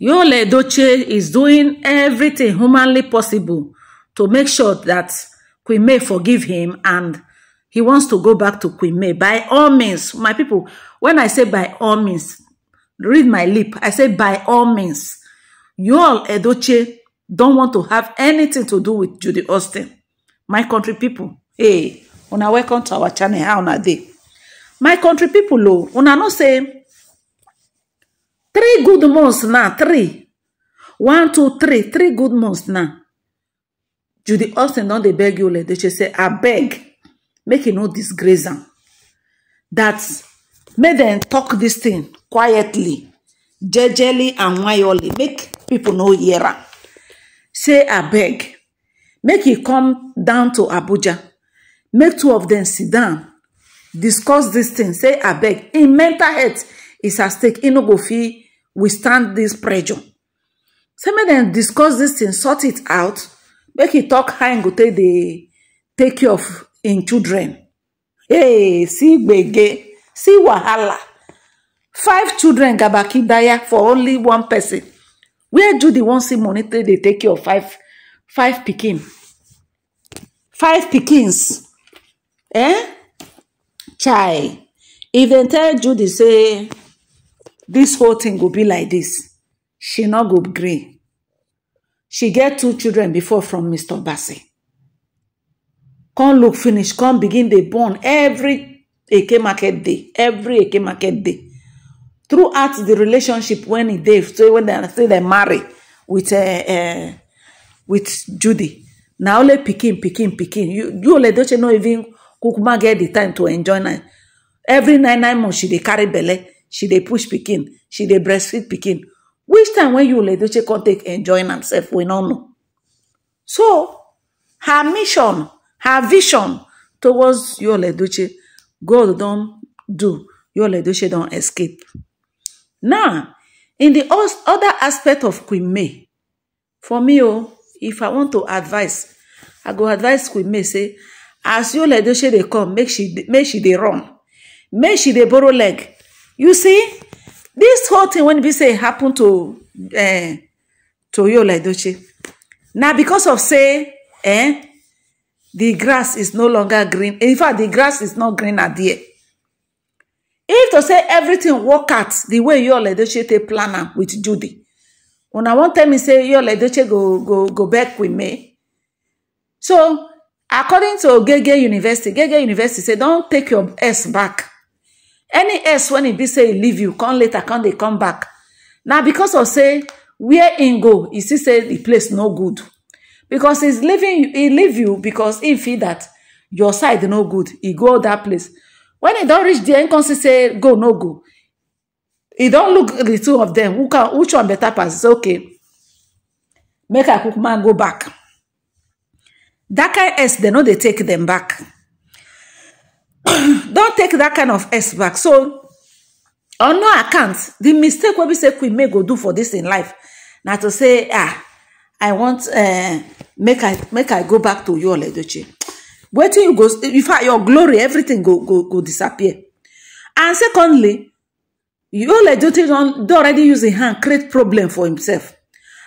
Yul Edochie is doing everything humanly possible to make sure that Queen May forgive him and he wants to go back to Queen May. By all means, my people, when I say by all means, read my lip, I say by all means. Yul Edochie don't want to have anything to do with Judy Austin. My country people, hey, una welcome to our channel. How una dey? My country people, oh, una no say 3 good months now. 3, 1, 2, 3, 3 good months now. Judy Austin don dey beg Yul Edochie say, I beg, make you no disgrace am. That make them talk this thing quietly, jejely and wayoli, make people no hear am. Say, I beg, make he come down to Abuja, make 2 of them sit down, discuss this thing. Say, I beg, in mental health is at stake. He no go fit withstand this pressure. Say, make them discuss this thing, sort it out, make he talk how he go take care of in children. Hey, see gbege, see wahala. 5 children gabaki daya for only 1 person. Where Judy won't see money they take care of 5 pikin. 5 pikins. Eh? Chai. If they tell Judy say this whole thing go be like this, she not go green. She get 2 children before from Mr. Bassey. Come look finish, come begin they born every Eke market day. Every Eke market day. Throughout the relationship when he did, so when they marry with Judy. Now only pikin. Yul Edochie no even kukuma get the time to enjoy now. Every 9 months she dey carry belle, she dey push pikin, she dey breastfeed pikin. Which time when Yul Edochie can take enjoying himself, we don't know. So her mission, her vision towards Yul Edochie, God don't do. Yul Edochie don't escape. Now, in the other aspect of Queen May, for me, if I want to advise, I go advise Queen May, say, as Yul Edochie they come, make she they run. Make she they borrow leg. You see, this whole thing when we say happen to Yul Edochie, now because of say, the grass is no longer green. In fact, the grass is not green at the end. If to say everything work out the way Yul Edochie take plan with Judy, when I want tell me say Yul Edochie go back with me. So according to Gege University say don't take your S back. Any S when it be say he leave you, come later, they come back. Now because of say where in go, he see say the place no good. Because he leave you because he feel that your side no good. He go that place. When he don't reach the end, say go, no go. He don't look at the 2 of them. Which one better pass? It's okay. Make a cook man go back. That kind of S, they know they take them back. Don't take that kind of S back. So, on no account, the mistake what we say Queen May go do for this in life. Now to say, I want make I go back to Yul Edochie. Wait till you go, if your glory, everything go disappear. And secondly, Yul Edochie don't already use his hand create problem for himself.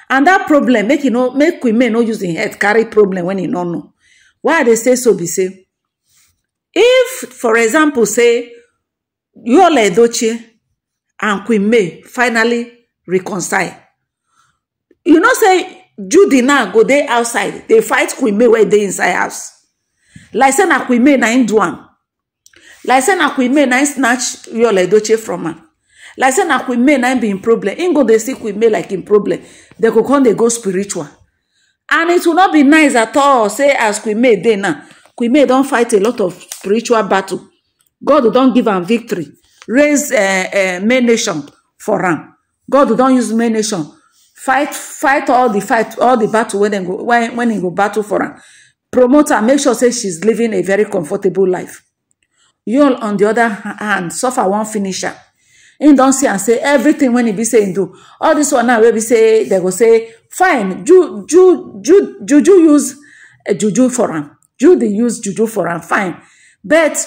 And that problem make Queen May no use his head carry problem when he don't know. Why they say so? Be say, if for example say Yul Edochie and Queen May finally reconcile, you know say Judy now go there outside, they fight Queen May where they inside house. Like say na Queen May na him do am. Like say na Queen May na him snatch Yul Edochie from her. Like say na Queen May na him be in problem. Him go they see Queen May like in problem. They go come, they go spiritual. And it will not be nice at all. Say as Queen May dey now. Queen May don't fight a lot of spiritual battle. God don't give am victory. Raise May nation for am. God don't use May nation. Fight all the battle when he go battle for am. Promote her, make sure say she's living a very comfortable life. Yul, on the other hand, suffer one finisher. He don't see and say everything when he be saying do. All this one now, where we say, they go say, fine, Juju use juju for him. Judy use juju for him, fine. But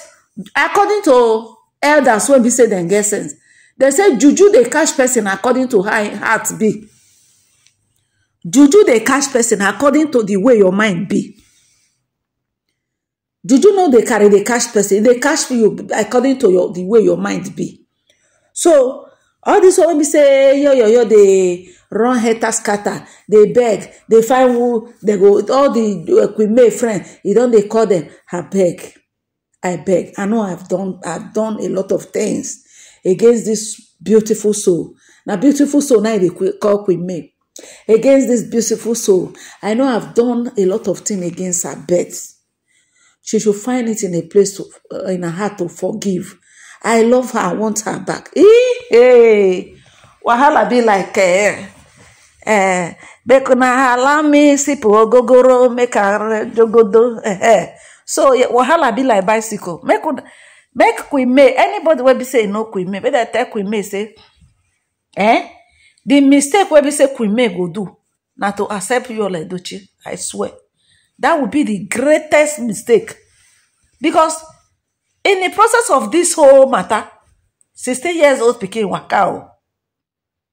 according to elders, when we say them get sense, They say juju dey catch person according to how im heart be. Juju dey catch person according to the way your mind be. Juju no dey carry dey catch person, dey catch you according to the way your mind be. So all this one wey be say yo dey run helter scatter, dey beg, dey find who they go, all the Queen May friend, you don dey call them. I beg. I know I've done a lot of things against this beautiful soul. Now beautiful soul now they call Queen May. Against this beautiful soul, I know I've done a lot of things against her, but she should find it in a place in her heart to forgive. I love her. I want her back. Hey, wahala be like bekuna allow me sipo gogoro make her jogodo. So wahala be like bicycle. Make Queen May. Anybody will be say no Queen May. But I tell Queen May say, the mistake wey be say Queen May go do na to accept Yul Edochie. I swear that would be the greatest mistake, because in the process of this whole matter, 16 years old pikin waka.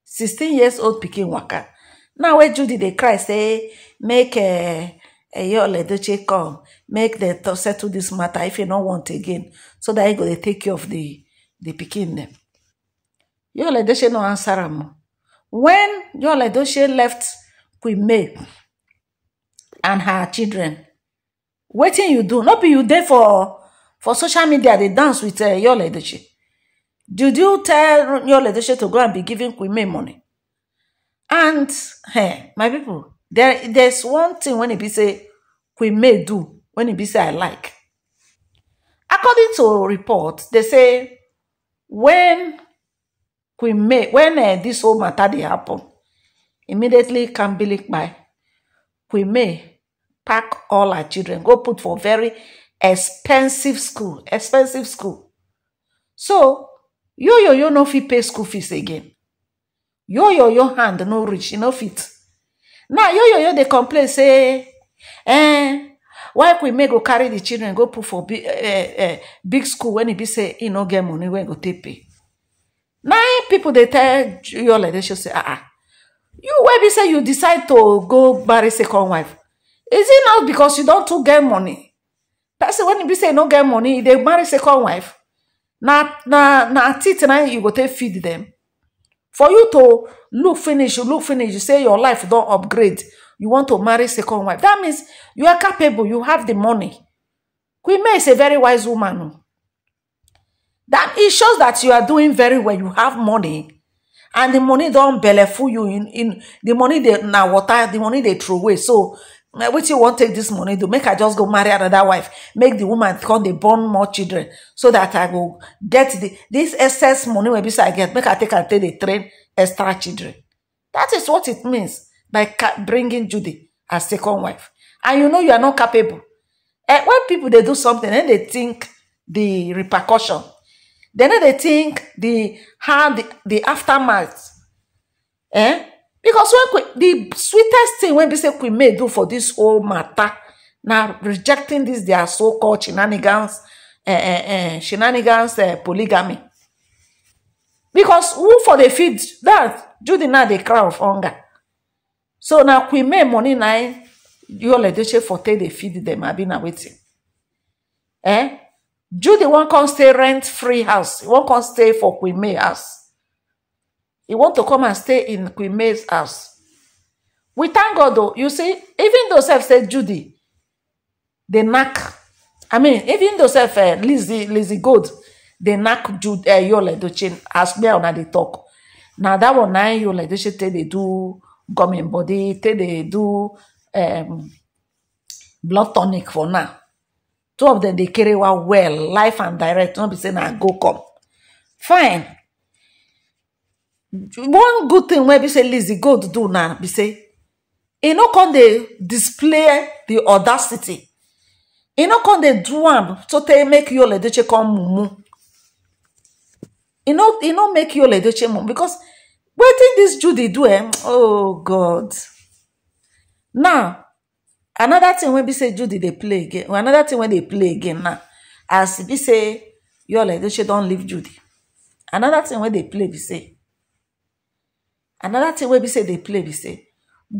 16 years old pikin waka. Now when Judy dey cry say make Yul Edochie come, make them settle this matter if you don't want again, so that he go dey take care of the pikin them. Yul Edochie no answer am. When Yul Edochie left Queen May and her children, wetin you do? Not be you there for social media, they dance with Yul Edochie. Did you tell Yul Edochie to go and be giving Queen May money? And hey, my people, there's one thing when it be say Queen May do, when it be say I like. According to reports, they say when Queen May, when this whole matter dey happen, immediately Kambilik by Queen May pack all her children, go put for very expensive school. So yo no fit pay school fees again. Yo hand no reach, no fit. Now yo they complain say, why Queen May go carry the children go put for big school when he be say he no get money when go take pay. Now people they tell Yul Edochie say, you where be say you decide to go marry second wife? Is it not because you don't too get money? That's when you be say no get money, they marry second wife. Na teeth now you go take feed them. For you to look finish, you say your life don't upgrade. You want to marry second wife. That means you are capable, you have the money. Queen May is a very wise woman. That it shows that you are doing very well. You have money, and the money don't belleful you in the money they now water, the money they throw away. So what you want take this money to make her just go marry another wife, make the woman come they born more children, so that I go get this excess money when I get, make her take and take the train extra children. That is what it means by bringing Judy as second wife. And you know you are not capable. And when people they do something and they think the repercussion, then they think the aftermath. Because when the sweetest thing when we say Queen May do for this whole matter, now rejecting this their so-called shenanigans, polygamy. Because who for the feed that Judy now they cry of hunger. So now Queen May money now Yul Edochie for take they feed them. I been waiting. Judy won't come stay rent-free house. He won't come stay for Queen May house. He want to come and stay in Queen May's house. We thank God though. You see, even though self said Judy, they knock. I mean, even though self Lizzie Gold, they knock Yul Edochie as me on they talk. Now that one now Yul Edochie they do gum body, they do blood tonic for now. Two of them, they carry well, life and direct. Don't be saying, go come. Fine. One good thing where we say Lizzie Gold do now, be say, you know, can they display the audacity? You know, can they do one so they make Yul Edochie come mumu? You know, make Yul Edochie mumu because waiting this Judy do, oh God. Now, another thing when we say Judy they play again, another thing when they play again now, as we say Yul Edochie don't leave Judy. another thing wey dey play be say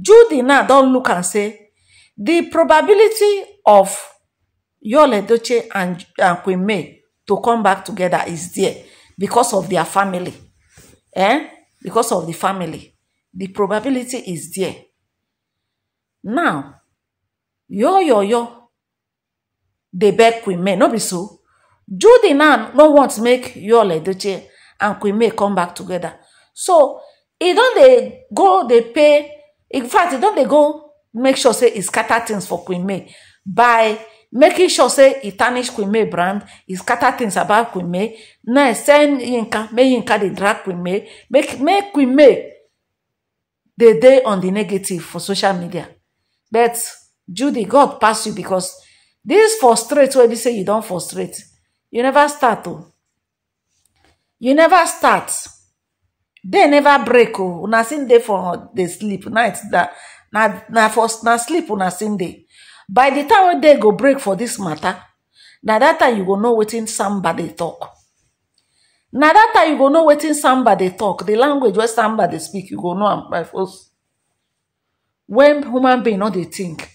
Judy now don look and say the probability of Yul Edochie and Queen May to come back together is there because of their family. Because of the family. The probability is there. Now, yo, they beg Queen May. No be so. Judy now no want to make Yul Edochie and Queen May come back together. So, e don dey go, dey pay. In fact, e don dey go make sure say e scatter things for Queen May by making sure say e tarnish Queen May brand, e scatter things about Queen May. Now send Yinka, make Yinka dey drag Queen May, make Queen May dey on the negative for social media. But Judy, God pass you, because this frustrate wey be say you don frustrate. You never start oh. You never start. They never break oh. Una sin dey for the sleep night that na sleep una sin dey. By the time when they go break for this matter, now that time you go know wetin somebody talk. Now that time you go know wetin somebody talk. The language where somebody speak, you go know am by force. When human being no dey think.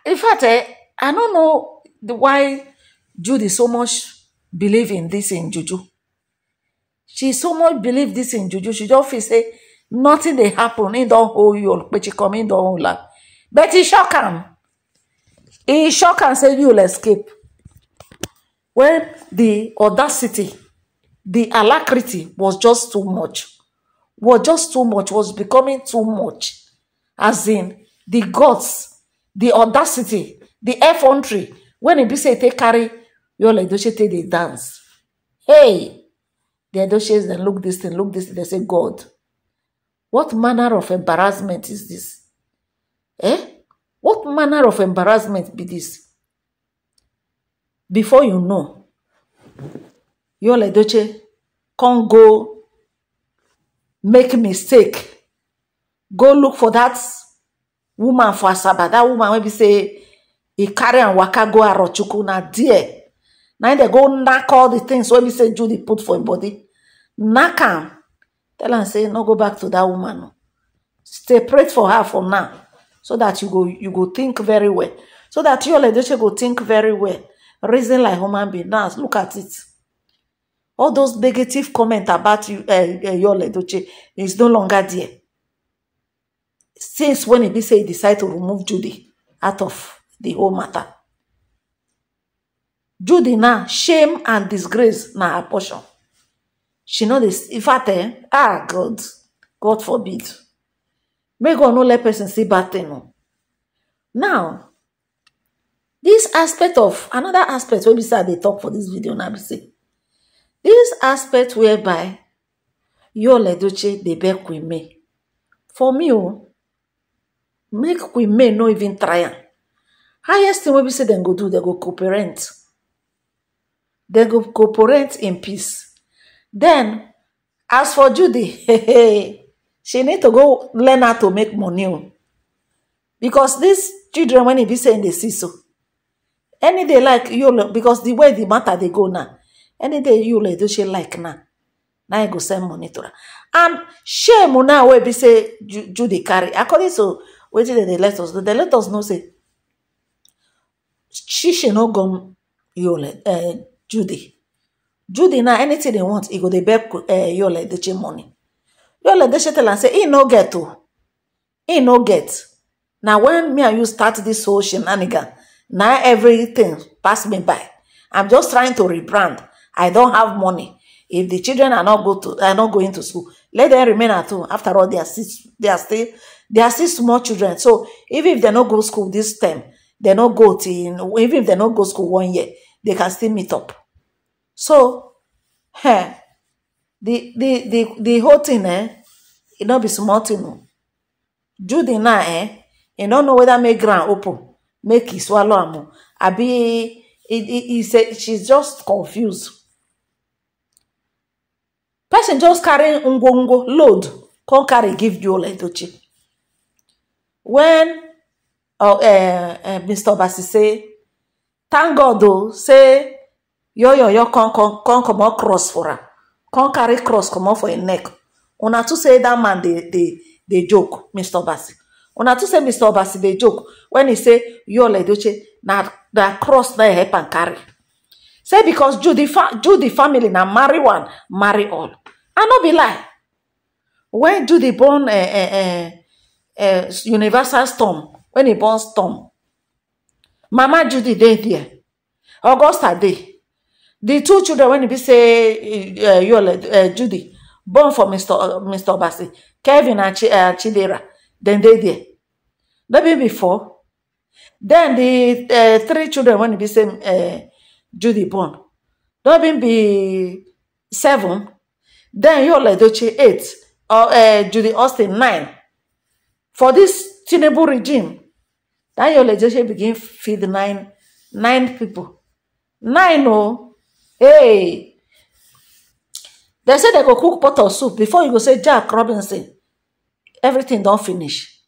In fact, I don't know why Judy so much believe in this in juju. She so much believe this in juju. She just feel say nothing dey happen. He don't hold you, but she come in don't hold her. But he shock am. He shock and say you will escape. When the audacity, the alacrity was just too much. Was becoming too much. As in, the guts, the audacity, the effrontery. When it be say take carry, Yul Edochie take the dance. Hey! The Edochies then look this thing, they say, God, what manner of embarrassment is this? What manner of embarrassment be this? Before you know, Yul Edochie can't go make a mistake. Go look for that woman for Asaba. That woman when we say he carry and waka go Arochukwu na there. Now they go knock all the things when we say Judy put for him body. Knock am. Tell her say no go back to that woman. No. Separate for her for now. So that you go think very well. So that Yul Edochie go think very well. Reason like human being. Now look at it. All those negative comments about Yul Edochie is no longer there. Since when he say he decided to remove Judy out of the whole matter. Judy now, shame and disgrace na her portion. She know this. In fact, God forbid. May God no let person see bad thing. No. Now, this aspect of, another aspect where we say they talk for this video now, we say, this aspect whereby Yul Edochie dey beg Queen May. For me, make Queen May no even try am. Highest thing wey we say dem go do, they go co-parent. They go co-parent in peace. Then, as for Judy, she need to go learn how to make money. Because these children, when he be saying they see so, any day like you, because the way the matter they go now, any day you like do she like now you go send money to her. And shame now where be say Judy carry. According to what they let us do, they let us know say she no go Judy. Judy now anything they want, he go they beg Yul Edochie money. Yul Edochie tell and say he no get to. He no get. Now when me and you start this whole shenanigan, now everything pass me by. I'm just trying to rebrand. I don't have money. If the children are not going to school, let them remain at home. After all, they are still small children. So even if they don't go to school this term, they don't go to, even if they don't go to school 1 year, they can still meet up. So, the whole thing, it not be small thing. Judy now, you don't know whether make ground open, make it swallow am. He said she's just confused. Person just carry ungongo load, can't carry give Yul Edochie. When Mr. Obasi say, thank God though, say yo come out cross for her. come carry cross comot for im neck. Una too say dat man dey joke, Mr. Obasi. Una too say Mr. Obasi dey joke when he say Yul Edochie na cross na help am carry. Say because Judy family na marry one, marry all. I no be lie. When Judy born Universal Storm, when he born Storm, Mama Judy dey there. Augusta dey. The two children when he be say Judy born for Mr. Obasi, Kevin and Chidera, then they there. Maybe before. Then the three children when he be say Judy born, don't even be 7. Then Yul Edochie 8, or Judy Austin 9. For this Tinubu regime, then Yul Edochie begin feed 9 people. 9 oh, hey. They say they go cook pot of soup before you go say Jack Robinson. Everything don't finish.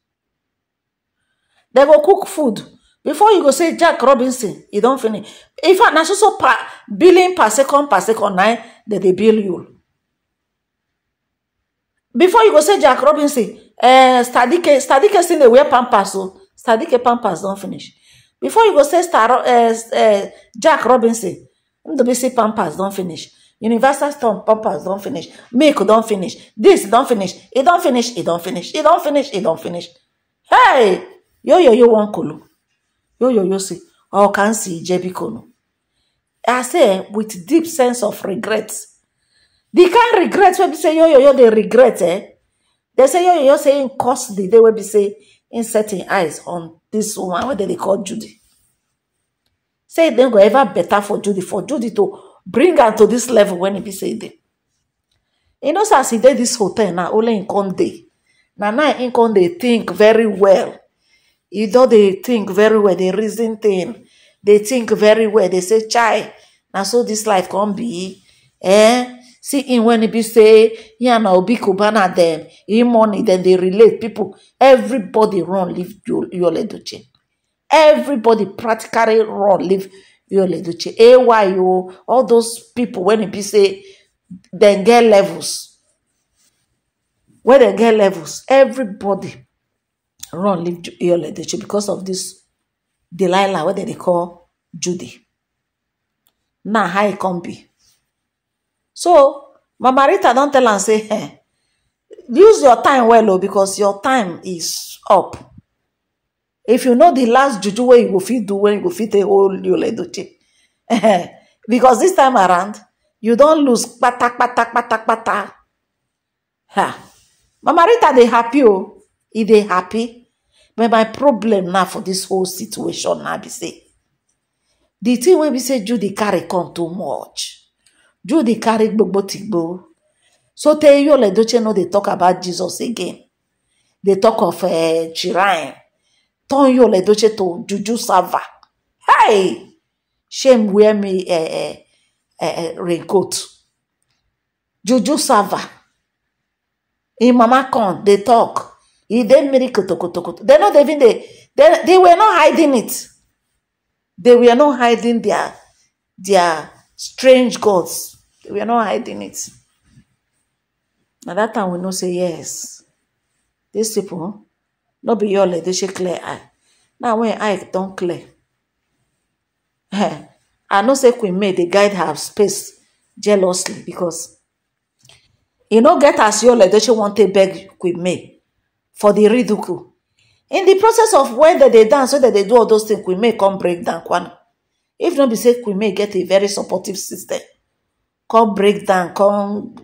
They go cook food before you go say Jack Robinson. You don't finish. In fact, na so billing per second, now they bill you. Before you go say Jack Robinson, Stadike still they wear Pampers, so Stadike Pampers don't finish. Before you go say Jack Robinson, the say Pampers don't finish. Universal Storm Pampers don't finish. Milk don't finish. This don't finish. It don't finish. It don't finish. It don't finish. It don't finish. Hey, yo one kolo. Yo see. Or can see Jebikono. I say with deep sense of regret. The kind regret when we say yo they regret They say yo saying cost the day when we say in setting eyes on this woman what they call Judy. Say it then go ever better for Judy to bring her to this level when it be say they. You know, so as he did this hotel now, only in Conde. Now in Conde think very well. You know they think very well, they reason thing. They think very well. They say, chai, now so this life can be. See in when it be say, yeah, now be Kubana them, in money, then they relate people. Everybody run leave Yul Edochie. Everybody practically run leave Yul Edochie. AYO, all those people when it be say, then get levels. When they get levels, everybody run leave Yul Edochie because of this Delilah, what they call Judy. Now how it can be. So Mama Rita don't tell and say, hey, use your time well, because your time is up. If you know the last juju way you go fit do when you go fit a whole Yul Edochie. Because this time around, you don't lose pata. Ha. Mama Rita they happy oh. If they happy. But my problem now for this whole situation now be say. The thing when we say Judy carry come too much. Judy carry gbogbo. So tell Yul Edochie no they talk about Jesus again. They talk of Chirine. Turn Yul Edochie to Juju Sava. Hey! Shame wear me raincoat. Juju Sava. In Mama Con, they talk. He then miracle to. They not even they were not hiding it. They were not hiding their strange gods. They were not hiding it. At that time we know say yes. These people not be Yul Edochie clear eye. Now when eye don't clear. I know say Queen May they guide her space jealously because you know get as Yul Edochie want to beg Queen May for the ridicule. In the process of when they dance, so that they do all those things, Queen May come break down. If not be say Queen May get a very supportive system, come break down, come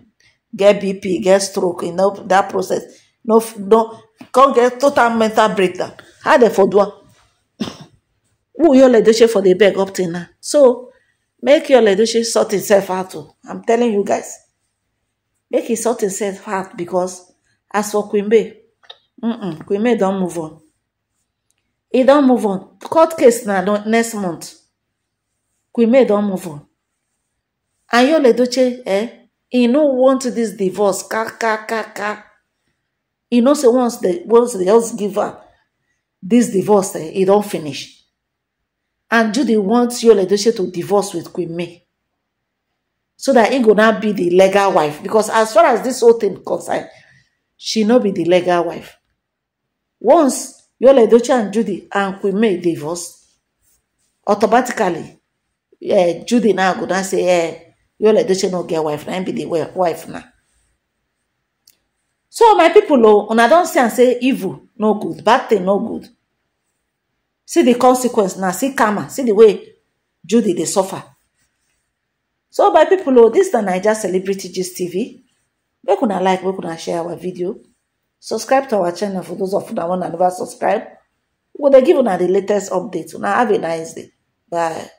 get BP, get stroke, you know, that process. No, come get total mental breakdown. How they for do? Who Yul Edochie for the beg up till now? So make Yul Edochie sort himself out. I'm telling you guys, make he sort himself out because as for Queen May, Queen May don't move on. He don't move on. Court case now next month. Queen May don't move on. And Yul Edochie, he no want this divorce. He know say once they just give her this divorce, he don't finish. And Judy wants Yul Edochie to divorce with Queen May. so that he go now be the legal wife, because as far as this whole thing concern, she no be the legal wife. Once Yul Edochie and Judy and Queen May divorce, automatically Judy now go down say Yul Edochie no get wife, na be the wife now. So my people, una don see and say evil no good, bad thing no good. See the consequence now, see karma, see the way Judy dey suffer. So my people, this na Naija Celebrity Gist TV. Make una like, make una share our video. Subscribe to our channel for those of una who never subscribe. We go dey give una the latest updates. Una have a nice day. Bye.